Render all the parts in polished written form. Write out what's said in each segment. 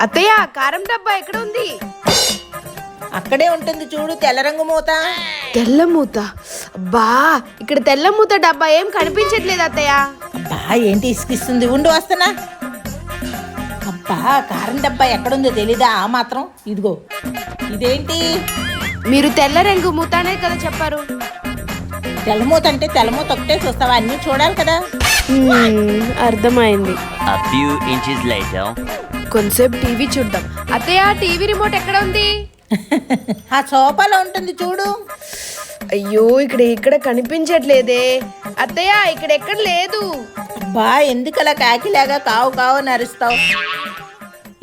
అత్తయ్య కారం డబ్బా ఎక్కడ ఉంది? అక్కడే ఉంటుంది చూడు, తెల్ల రంగు మూత. తెల్ల మూత? అబ్బా ఇక్కడ తెల్ల మూత డబ్బా ఏం కనిపించట్లేదు అత్తయ్య. అబ్బా ఏంటి ఇసుకిస్తుంది, ఉండు వస్తున్నా. అబ్బా కారం డబ్బా ఎక్కడుందో తెలీదా? ఆ మాత్రం ఇదిగో. ఇదేంటి? మీరు తెల్ల రంగు మూతనే కదా చెప్పారు. తెల్లమూత అంటే తెల్లమూత ఒకటే చూస్తావా? అన్నీ చూడాలి కదా. అర్థమైంది. A few inches later. కొంతసేపు టీవీ చూద్దాం. అత్తయ్య టీవీ రిమోట్ ఎక్కడ ఉంది? ఆ సోఫాలో ఉంటుంది చూడు. అయ్యో ఇక్కడ కనిపించట్లేదే అత్తయ్య, ఇక్కడ ఎక్కడ లేదు. అబ్బా ఎందుకలా కాకిలాగా కావు కావు నరుస్తావు?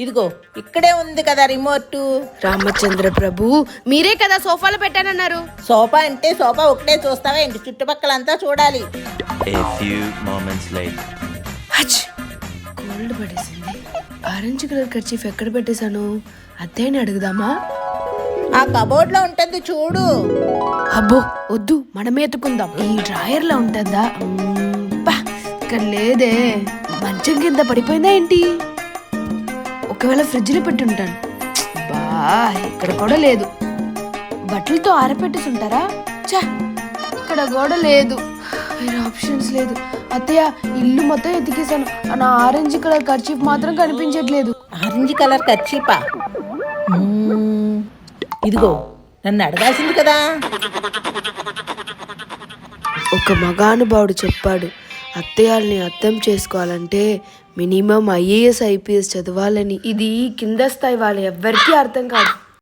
ఇదిగో ఇక్కడే ఉంది కదా రిమోట్. రామచంద్ర ప్రభు, మీరే కదా సోఫాలో పెట్టానన్నారు. సోఫా అంటే సోఫా ఒకటే చూస్తావా ఏంటి? చుట్టుపక్కలంతా చూడాలి. A few moments later. Cold పడేసింది. ఆరెంజ్ కలర్ కర్చీఫ్ ఎక్కడ పెట్టేశాను? అత్తయ్యని అడుగుదామా? ఆ కబోర్డ్ లో ఉంటుంది చూడు. అబ్బో వద్దు, మనమే ఎత్తుకుందాం. ఈ డ్రాయర్ లో ఉంటుందా? ఇక్కడ లేదే. మంచం కింద పడిపోయిందా ఏంటి? ఒకవేళ ఫ్రిడ్జ్ లో పెట్టి ఉంటాను. బా ఇక్కడ కూడా లేదు. బట్టలతో ఆరపెట్టేసి ఉంటారా? చా ఇక్కడ కూడా లేదు. వేరే ఆప్షన్స్ లేదు. అత్తయ్య ఇల్లు మొత్తం ఎతికేసాను, నా ఆరెంజ్ కలర్ కర్చీఫ్ మాత్రం కనిపించట్లేదు. ఆరెంజ్ కలర్ కర్చీపా? ఇదిగో నన్ను అడగాల్సింది కదా. ఒక మగానుభావుడు చెప్పాడు, అత్తయ్యల్ని అర్థం చేసుకోవాలంటే మినిమం IAS IPS చదవాలని. ఇది కింద స్థాయి వాళ్ళు ఎవ్వరికీ అర్థం కాదు.